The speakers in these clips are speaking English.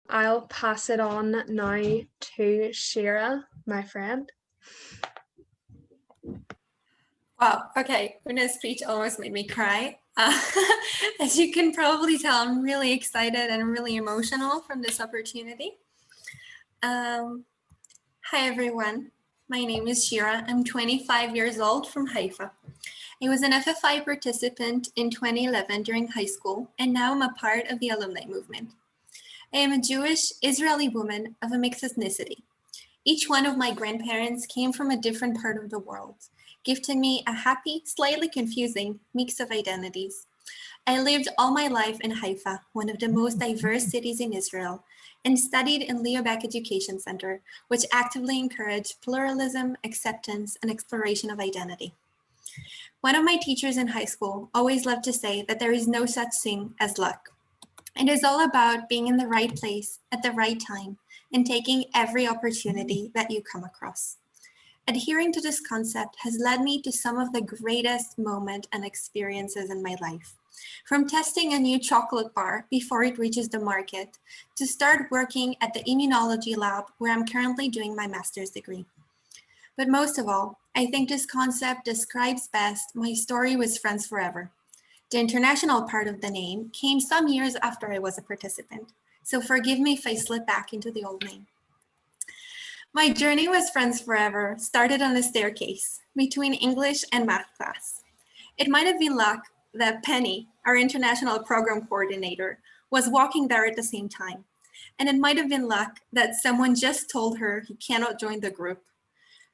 I'll pass it on now to Shira, my friend. Wow, okay, Una's speech almost made me cry. As you can probably tell, I'm really excited and really emotional from this opportunity. Hi everyone, my name is Shira. I'm 25 years old from Haifa. I was an FFI participant in 2011 during high school, and now I'm a part of the alumni movement. I am a Jewish Israeli woman of a mixed ethnicity. Each one of my grandparents came from a different part of the world, gifting me a happy, slightly confusing mix of identities. I lived all my life in Haifa, one of the most diverse cities in Israel, and studied in Leobeck Education Center, which actively encouraged pluralism, acceptance, and exploration of identity. One of my teachers in high school always loved to say that there is no such thing as luck. It is all about being in the right place at the right time and taking every opportunity that you come across. Adhering to this concept has led me to some of the greatest moments and experiences in my life. From testing a new chocolate bar before it reaches the market, to start working at the immunology lab where I'm currently doing my master's degree. But most of all, I think this concept describes best my story with Friends Forever. The international part of the name came some years after I was a participant, so forgive me if I slip back into the old name. My journey with Friends Forever started on a staircase between English and math class. It might have been luck that Penny, our international program coordinator, was walking there at the same time. And it might have been luck that someone just told her he cannot join the group.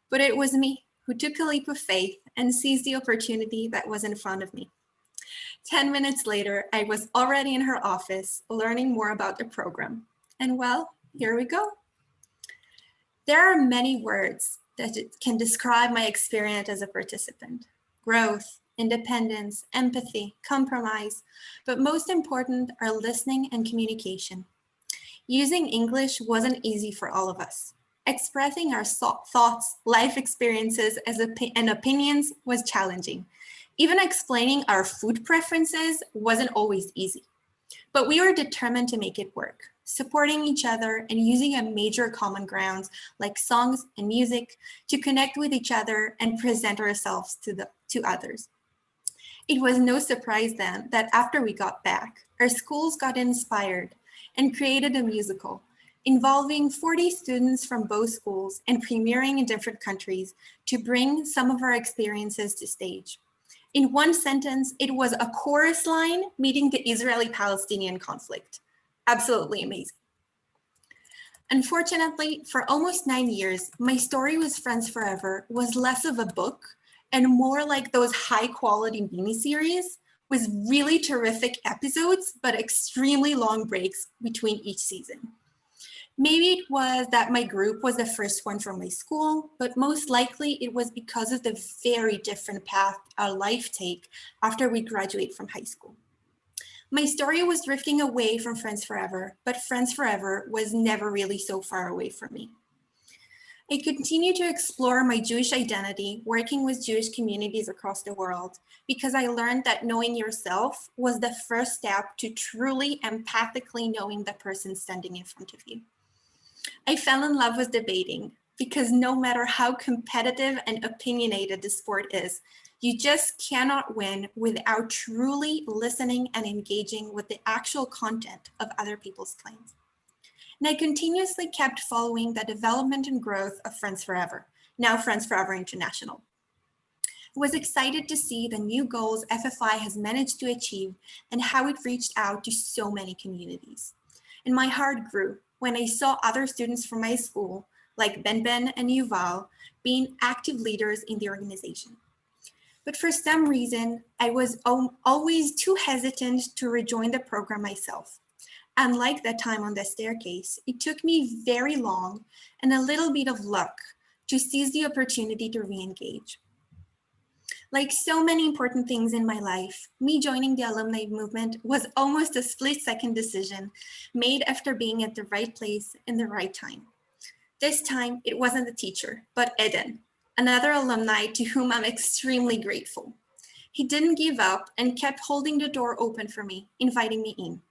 But it was me who took a leap of faith and seized the opportunity that was in front of me. 10 minutes later, I was already in her office learning more about the program. And well, here we go. There are many words that can describe my experience as a participant: growth, independence, empathy, compromise, but most important are listening and communication. Using English wasn't easy for all of us. Expressing our thoughts, life experiences, and opinions was challenging. Even explaining our food preferences wasn't always easy. But we were determined to make it work, supporting each other and using a major common grounds like songs and music to connect with each other and present ourselves to others. It was no surprise then that after we got back, our schools got inspired and created a musical involving 40 students from both schools and premiering in different countries to bring some of our experiences to stage. In one sentence, it was a chorus line meeting the Israeli-Palestinian conflict. Absolutely amazing. Unfortunately, for almost 9 years, my story with Friends Forever was less of a book and more like those high-quality miniseries with really terrific episodes, but extremely long breaks between each season. Maybe it was that my group was the first one from my school, but most likely it was because of the very different path our life take after we graduate from high school. My story was drifting away from Friends Forever, but Friends Forever was never really so far away from me. I continue to explore my Jewish identity, working with Jewish communities across the world, because I learned that knowing yourself was the first step to truly empathically knowing the person standing in front of you. I fell in love with debating because no matter how competitive and opinionated the sport is, you just cannot win without truly listening and engaging with the actual content of other people's claims. And I continuously kept following the development and growth of Friends Forever, now Friends Forever International. I was excited to see the new goals FFI has managed to achieve and how it reached out to so many communities. And my heart grew when I saw other students from my school, like Ben and Yuval, being active leaders in the organization. But for some reason, I was always too hesitant to rejoin the program myself. Unlike that time on the staircase, it took me very long and a little bit of luck to seize the opportunity to re-engage. Like so many important things in my life, me joining the alumni movement was almost a split-second decision made after being at the right place in the right time. This time, it wasn't the teacher, but Eden, another alumni to whom I'm extremely grateful. He didn't give up and kept holding the door open for me, inviting me in.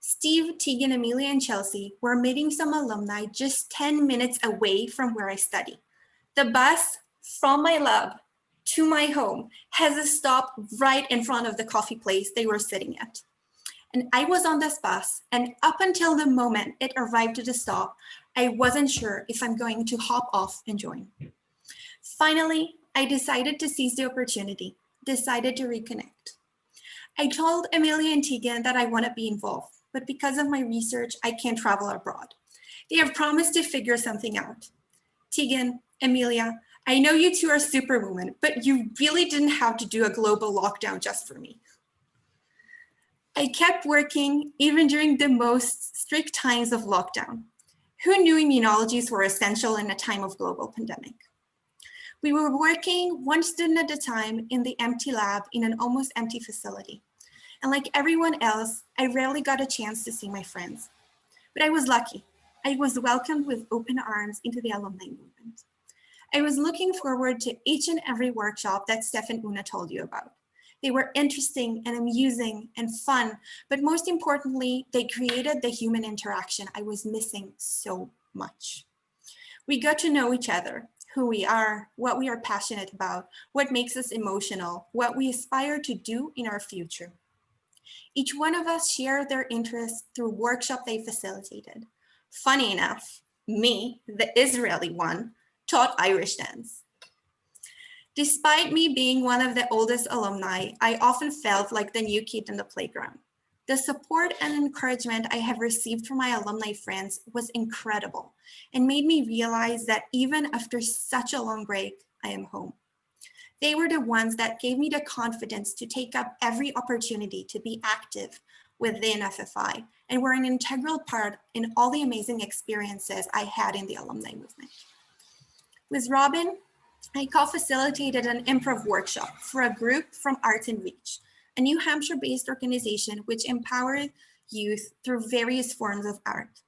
Steve, Tegan, Amelia, and Chelsea were meeting some alumni just 10 minutes away from where I study. The bus from my lab to my home has a stop right in front of the coffee place they were sitting at. And I was on this bus, and up until the moment it arrived at the stop, I wasn't sure if I'm going to hop off and join. Finally, I decided to seize the opportunity, decided to reconnect. I told Amelia and Tegan that I want to be involved, but because of my research, I can't travel abroad. They have promised to figure something out. Tegan, Amelia, I know you two are superwomen, but you really didn't have to do a global lockdown just for me. I kept working even during the most strict times of lockdown. Who knew immunologies were essential in a time of global pandemic? We were working one student at a time in the empty lab in an almost empty facility. And like everyone else, I rarely got a chance to see my friends. But I was lucky. I was welcomed with open arms into the alumni movement. I was looking forward to each and every workshop that Steph and Una told you about. They were interesting and amusing and fun, but most importantly, they created the human interaction I was missing so much. We got to know each other, who we are, what we are passionate about, what makes us emotional, what we aspire to do in our future. Each one of us shared their interests through workshops they facilitated. Funny enough, me, the Israeli one, taught Irish dance. Despite me being one of the oldest alumni, I often felt like the new kid in the playground. The support and encouragement I have received from my alumni friends was incredible and made me realize that even after such a long break, I am home. They were the ones that gave me the confidence to take up every opportunity to be active within FFI and were an integral part in all the amazing experiences I had in the alumni movement. With Robin, I co-facilitated an improv workshop for a group from Arts in Reach, a New Hampshire-based organization which empowers youth through various forms of art.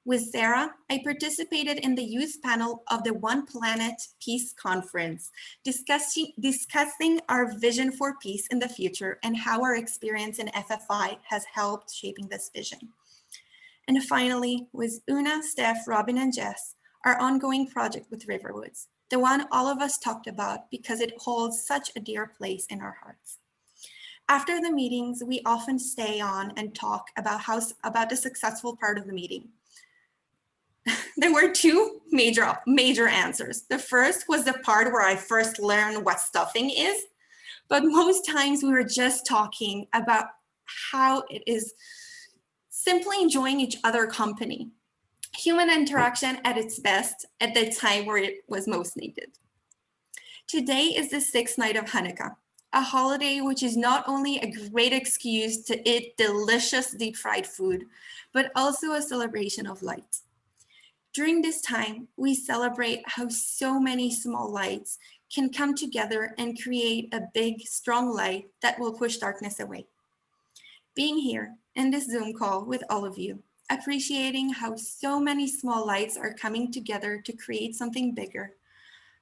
With Sarah, I participated in the youth panel of the One Planet Peace Conference, discussing our vision for peace in the future and how our experience in FFI has helped shaping this vision. And finally, with Una, Steph, Robin, and Jess, our ongoing project with Riverwoods, the one all of us talked about because it holds such a dear place in our hearts. After the meetings, we often stay on and talk about the successful part of the meeting. There were two major answers. The first was the part where I first learned what stuffing is, but most times we were just talking about how it is simply enjoying each other's company. Human interaction at its best at the time where it was most needed. Today is the sixth night of Hanukkah, a holiday which is not only a great excuse to eat delicious deep fried food, but also a celebration of light. During this time, we celebrate how so many small lights can come together and create a big, strong light that will push darkness away. Being here in this Zoom call with all of you, appreciating how so many small lights are coming together to create something bigger,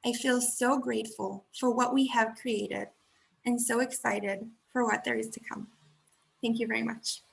I feel so grateful for what we have created and so excited for what there is to come. Thank you very much.